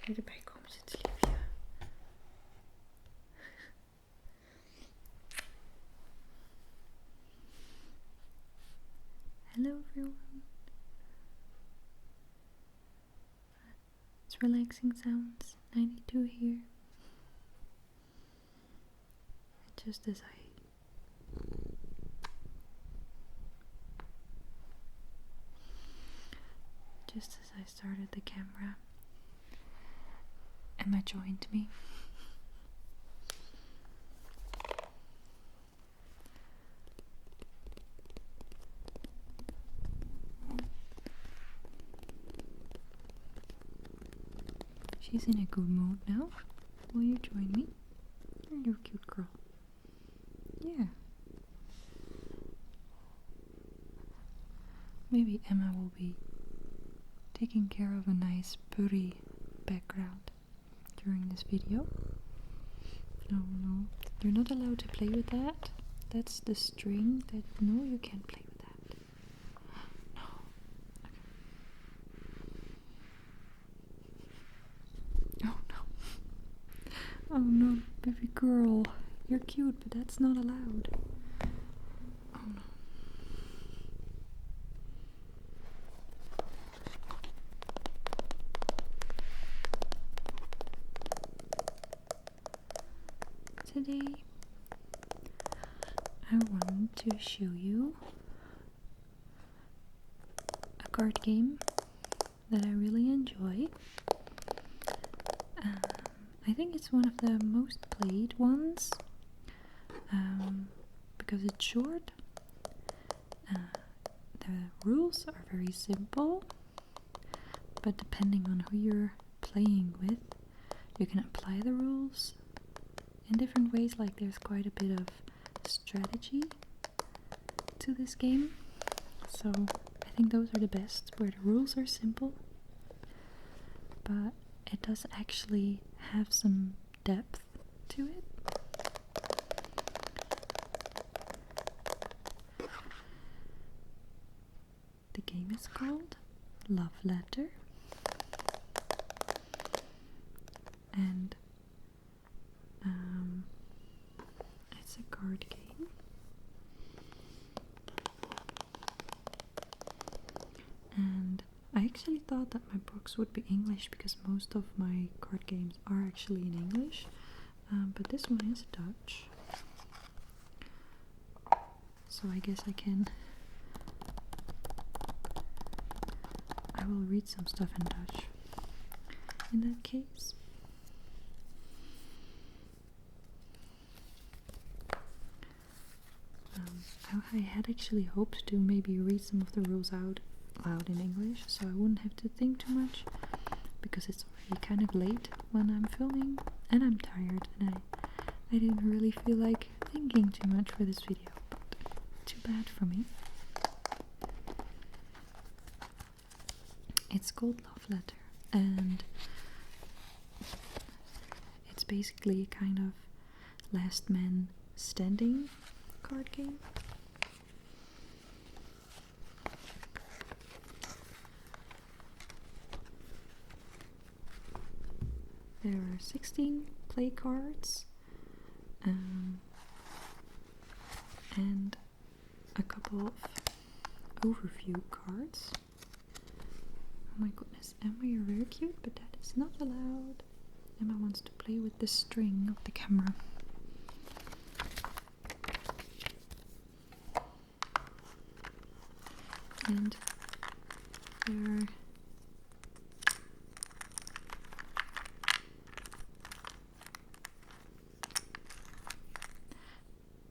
je erbij komen zitten, liefje. Hello everyone. It's relaxing sounds 92 here. Just as I started the camera, Emma joined me. She's in a good mood now. Will you join me? You're a cute girl. Yeah. Maybe Emma will be taking care of a nice purry background during this video. No, you're not allowed to play with that. That's the string that, no, you can't play with that. No. Okay. Oh no. Oh no, baby girl. You're cute, but that's not allowed. Oh no. Today I want to show you a card game that I really enjoy. I think it's one of the most played ones because it's short. The rules are very simple, but depending on who you're playing with, you can apply the rules in different ways. Like there's quite a bit of strategy to this game, so I think those are the best, where the rules are simple but it does actually have some depth to it. The game is called Love Letter, and it's a card game. And I actually thought that my books would be English because most of my card games are actually in English, but this one is Dutch. So I guess I will read some stuff in Dutch in that case. I had actually hoped to maybe read some of the rules out loud in English, so I wouldn't have to think too much, because it's already kind of late when I'm filming and I'm tired, and I didn't really feel like thinking too much for this video, but too bad for me. It's called Love Letter, and it's basically a kind of last man standing card game. There are 16 play cards and a couple of overview cards. Oh my goodness, Emma, you're very cute, but that is not allowed. Emma wants to play with the string of the camera. And there are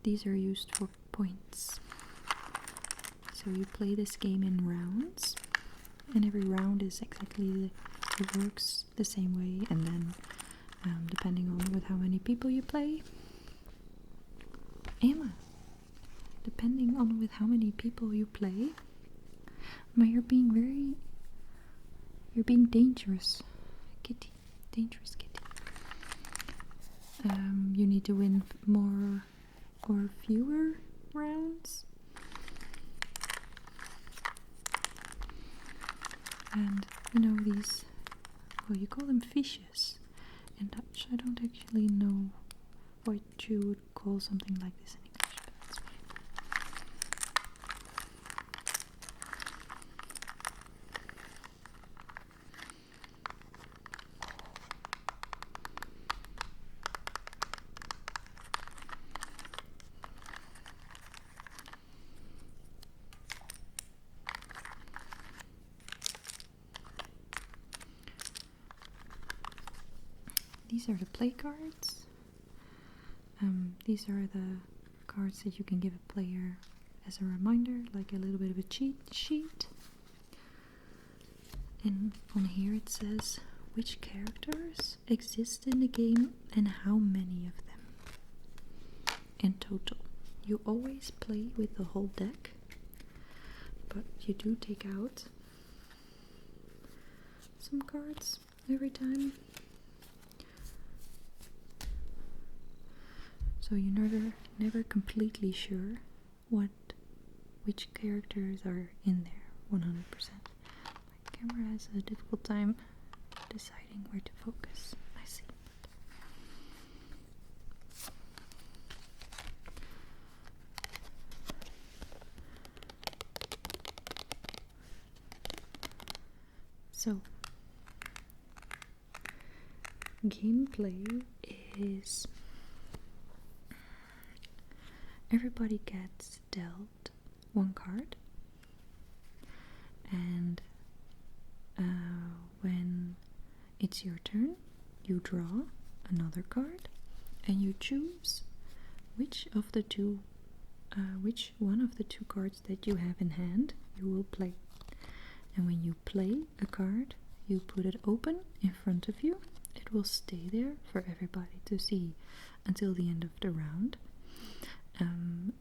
these are used for points. So you play this game in rounds, and every round is exactly it works the same way, and then depending on with how many people you play, Emma, depending on with how many people you play, you're being dangerous, kitty, dangerous kitty. You need to win more or fewer rounds, and you know, these well, you call them fishes in Dutch. I don't actually know what you would call something like this in English, but that's fine. These are the play cards. These are the cards that you can give a player as a reminder, like a little bit of a cheat sheet. And on here it says which characters exist in the game and how many of them in total. You always play with the whole deck, but you do take out some cards every time. So you're never completely sure which characters are in there 100%. My camera has a difficult time deciding where to focus. I see. So gameplay is everybody gets dealt one card, and when it's your turn, you draw another card, and you choose which one of the two cards that you have in hand you will play. And when you play a card, you put it open in front of you. It will stay there for everybody to see until the end of the round.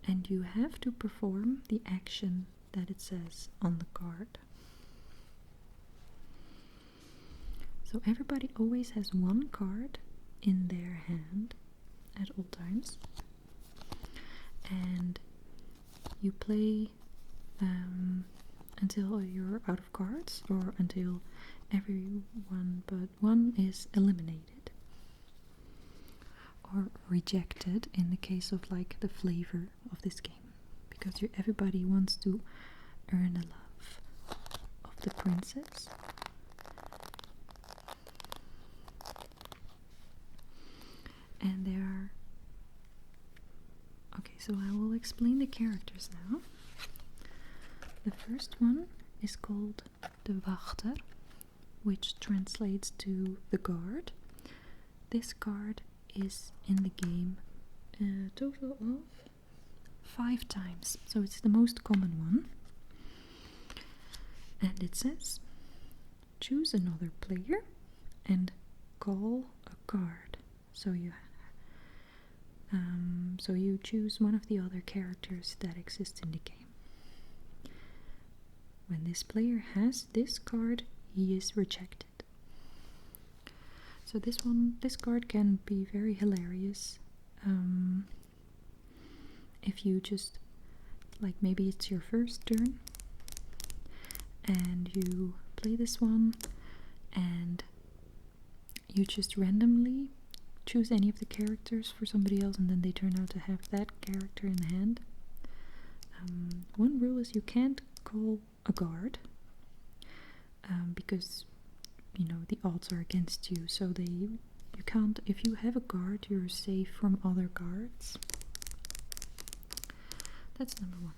And you have to perform the action that it says on the card. So everybody always has one card in their hand at all times. And you play until you're out of cards, or until everyone but one is eliminated or rejected, in the case of like the flavor of this game, because everybody wants to earn the love of the princess. And there are, okay, so I will explain the characters now. The first one is called the wachter, which translates to the guard. This card is in the game a total of 5 times, so it's the most common one. And it says, choose another player and call a card. So you choose one of the other characters that exist in the game. When this player has this card, he is rejected. So this card can be very hilarious. If you just, like, maybe it's your first turn and you play this one and you just randomly choose any of the characters for somebody else, and then they turn out to have that character in hand. One rule is you can't call a guard, because the odds are against you, so you can't. If you have a guard, you're safe from other guards. That's number one.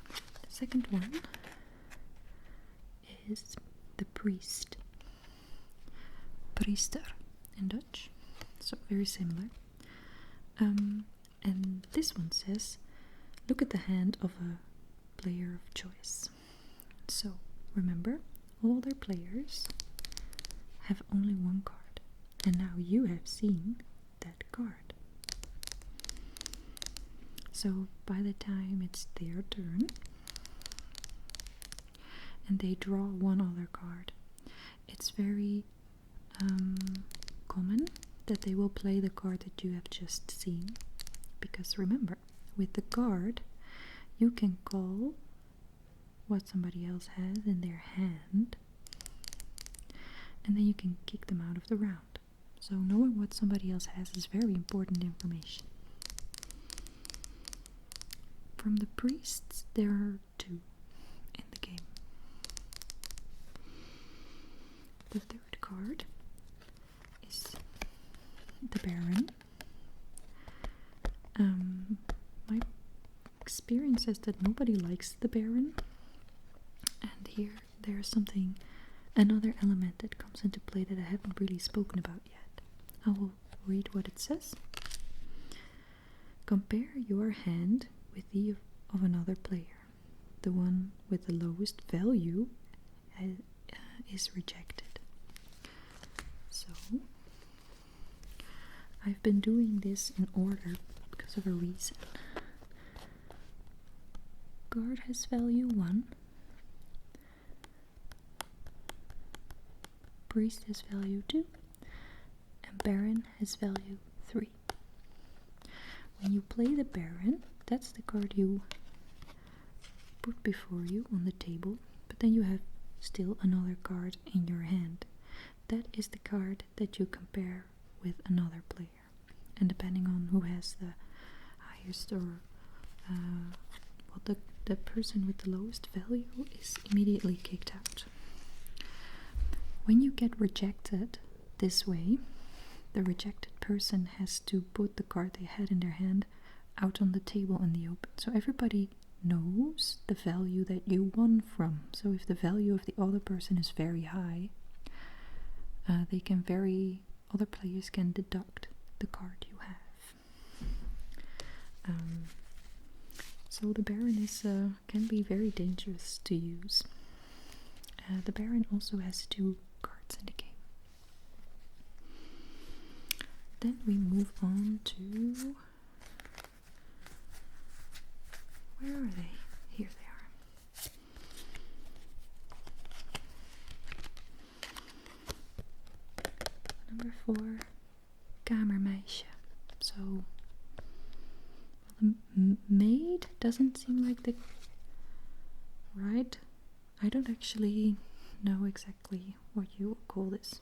The second one is the priest. Priester in Dutch, so very similar. And this one says, look at the hand of a player of choice. So remember, all other players have only one card, and now you have seen that card. So by the time it's their turn and they draw one other card, it's very common that they will play the card that you have just seen, because remember, with the card you can call what somebody else has in their hand, and then you can kick them out of the round. So knowing what somebody else has is very important information. From the priests, there are 2 in the game. The 3rd card is the Baron. My experience says that nobody likes the Baron, and here there's another element that comes into play that I haven't really spoken about yet. I will read what it says. Compare your hand with the of another player. The one with the lowest value is rejected. So I've been doing this in order because of a reason. Guard has value 1. Priest has value 2. And Baron has value 3. When you play the Baron, that's the card you put before you on the table, but then you have still another card in your hand. That is the card that you compare with another player. And depending on who has the highest or the person with the lowest value is immediately kicked out. When you get rejected this way, the rejected person has to put the card they had in their hand out on the table in the open. So everybody knows the value that you won from. So if the value of the other person is very high, other players can deduct the card you have. So the Baron can be very dangerous to use. The Baron also has 2 cards in the game. Then we move on to... Where are they? Here they are. Number 4, Kamermeisje. So, the maid doesn't seem like the right. I don't actually know exactly what you would call this.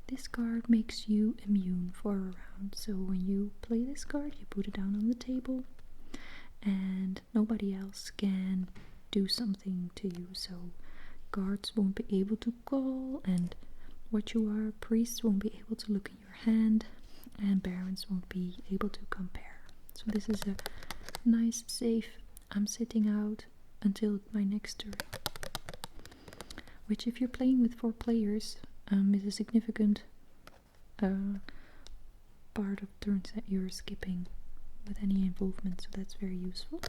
This card makes you immune for a round. So when you play this card, you put it down on the table, and nobody else can do something to you. So guards won't be able to call, and what you are, priests won't be able to look in your hand, and barons won't be able to compare. So this is a nice, safe, I'm sitting out until my next turn. Which, if you're playing with 4 players, is a significant part of turns that you're skipping with any involvement, so that's very useful.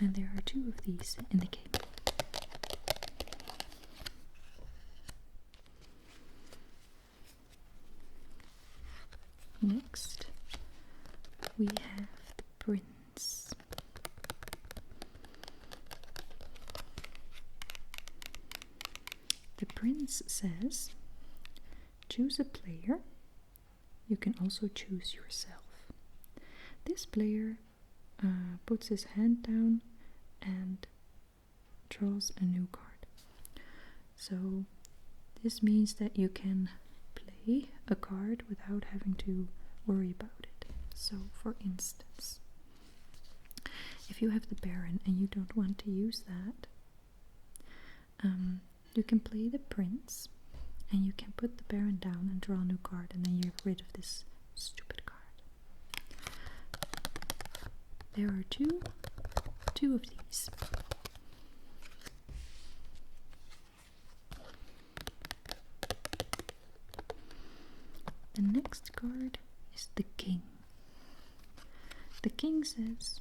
And there are 2 of these in the game. Next, we have the prince. The prince says, choose a player. You can also choose yourself. This player puts his hand down and draws a new card. So this means that you can play a card without having to worry about it. So for instance, if you have the Baron and you don't want to use that, you can play the Prince and you can put the Baron down and draw a new card, and then you're rid of this stupid card. There are two of these. The next card is the King. The King says,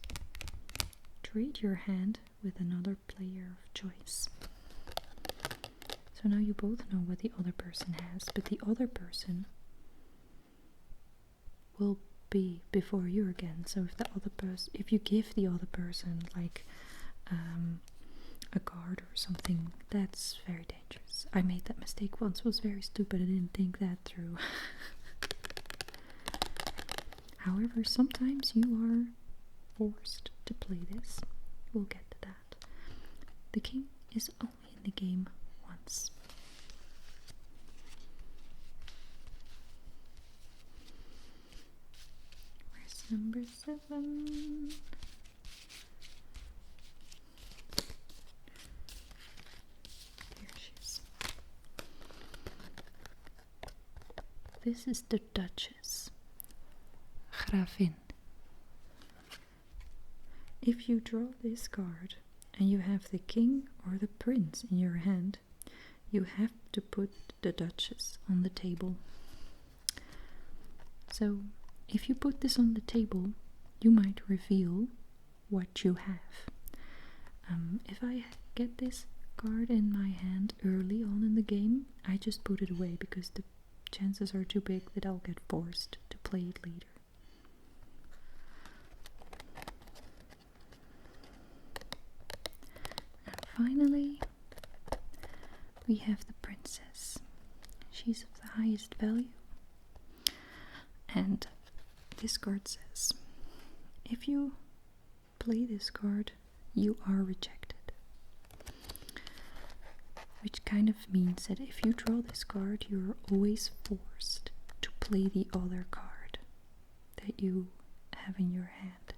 trade your hand with another player of choice. So now you both know what the other person has, but the other person will be before you again. So if you give the other person like a card or something, that's very dangerous. I made that mistake once. It was very stupid. I didn't think that through. However, sometimes you are forced to play this. We'll get to that. The King is only in the game once. Where's number 7? There she is. This is the Duchess, Gravin. If you draw this card and you have the king or the prince in your hand, you have to put the Duchess on the table. So, if you put this on the table, you might reveal what you have. If I get this card in my hand early on in the game, I just put it away because the chances are too big that I'll get forced to play it later. And finally, we have the princess. She's of the highest value. And this card says, if you play this card, you are rejected. Which kind of means that if you draw this card, you're always forced to play the other card that you have in your hand.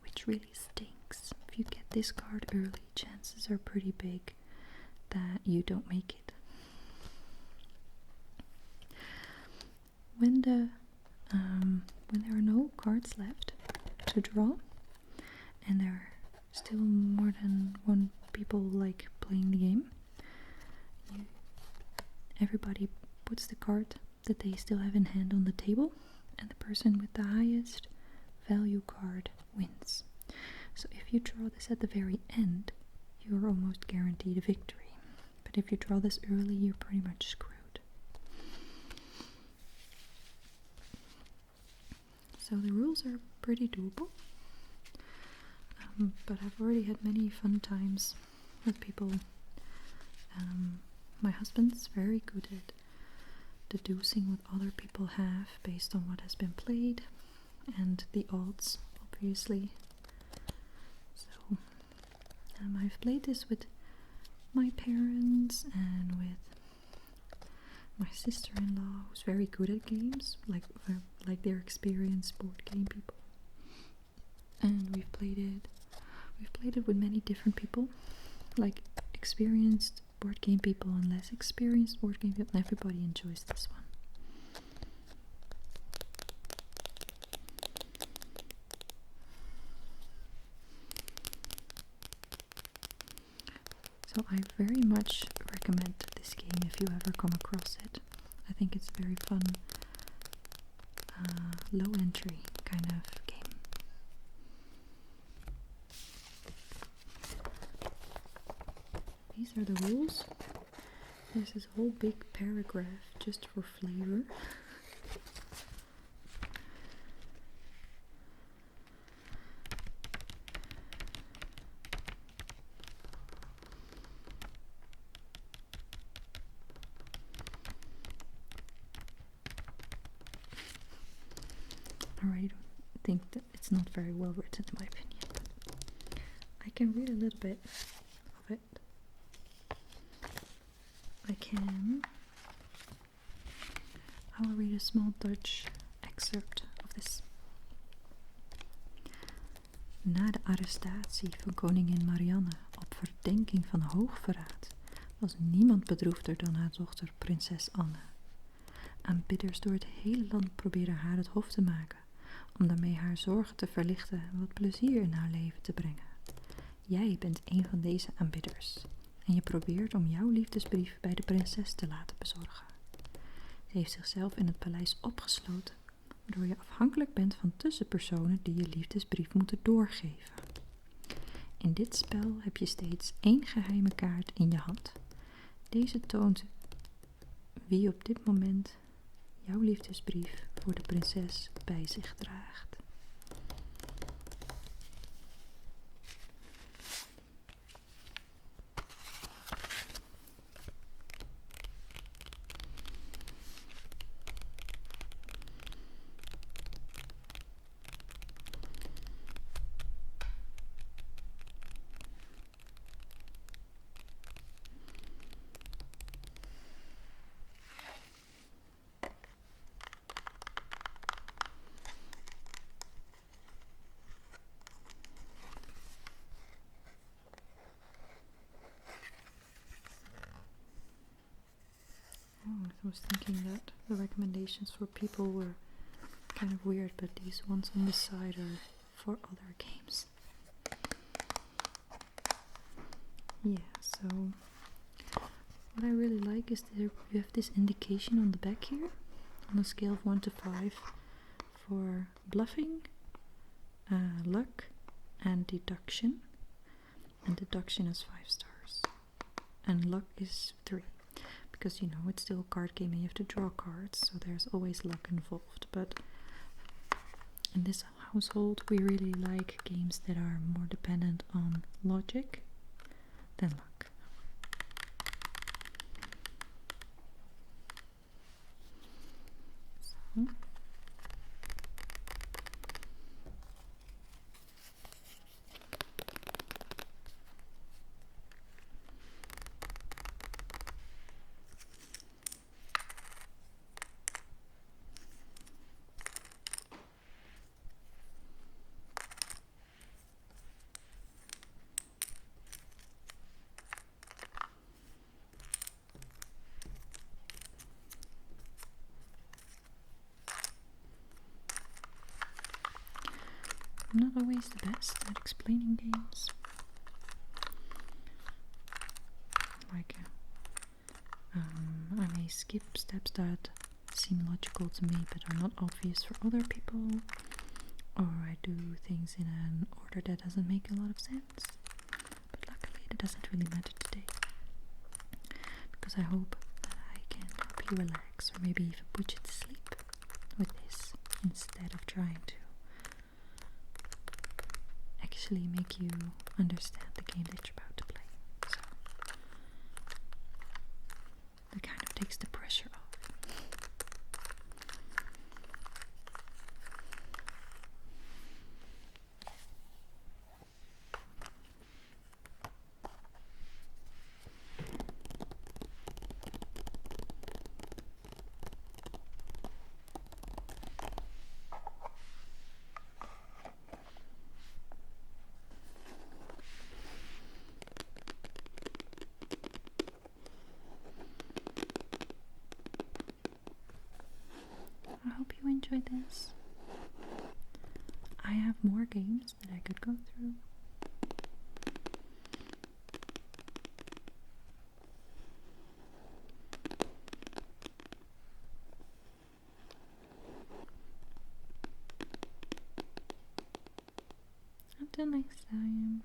Which really stinks. If you get this card early, chances are pretty big that you don't make it. When there are no cards left to draw, and there are still more than one people like playing the game, everybody puts the card that they still have in hand on the table, and the person with the highest value card wins. So if you draw this at the very end, you're almost guaranteed a victory. But if you draw this early, you're pretty much screwed. So the rules are pretty doable, but I've already had many fun times with people. My husband's very good at deducing what other people have based on what has been played and the odds, obviously. So I've played this with my parents and with my sister-in-law, who's very good at games, like they're experienced board game people. And we've played it with many different people, like experienced board game people and less experienced board game people, and everybody enjoys this one. So I very much recommend this game if you ever come across it. I think it's a very fun, low entry kind of game. These are the rules. There's this whole big paragraph just for flavor. I really don't think that it's not very well written in my opinion, but I can read a little bit of it. I will read a small Dutch excerpt of this. Na de arrestatie van koningin Marianne op verdenking van hoogverraad was niemand bedroefder dan haar dochter prinses Anne. Aanbidders door het hele land probeerden haar het hof te maken, om daarmee haar zorgen te verlichten en wat plezier in haar leven te brengen. Jij bent een van deze aanbidders en je probeert om jouw liefdesbrief bij de prinses te laten bezorgen. Ze heeft zichzelf in het paleis opgesloten, waardoor je afhankelijk bent van tussenpersonen die je liefdesbrief moeten doorgeven. In dit spel heb je steeds 1 geheime kaart in je hand. Deze toont wie op dit moment jouw liefdesbrief voor de prinses bij zich draagt. I was thinking that the recommendations for people were kind of weird, but these ones on the side are for other games. Yeah, so what I really like is that you have this indication on the back here on a scale of 1 to 5 for bluffing, luck, and deduction. And deduction is 5 stars, and luck is 3, because you know it's still a card game and you have to draw cards, so there's always luck involved. But in this household, we really like games that are more dependent on logic than luck. So I'm not always the best at explaining games. Like, I may skip steps that seem logical to me but are not obvious for other people, or I do things in an order that doesn't make a lot of sense. But luckily that doesn't really matter today, because I hope that I can help you relax, or maybe even put you to sleep with this, instead of trying to actually make you understand the game that you're about to play. So that kind of takes the pressure off. I hope you enjoyed this. I have more games that I could go through. Until next time.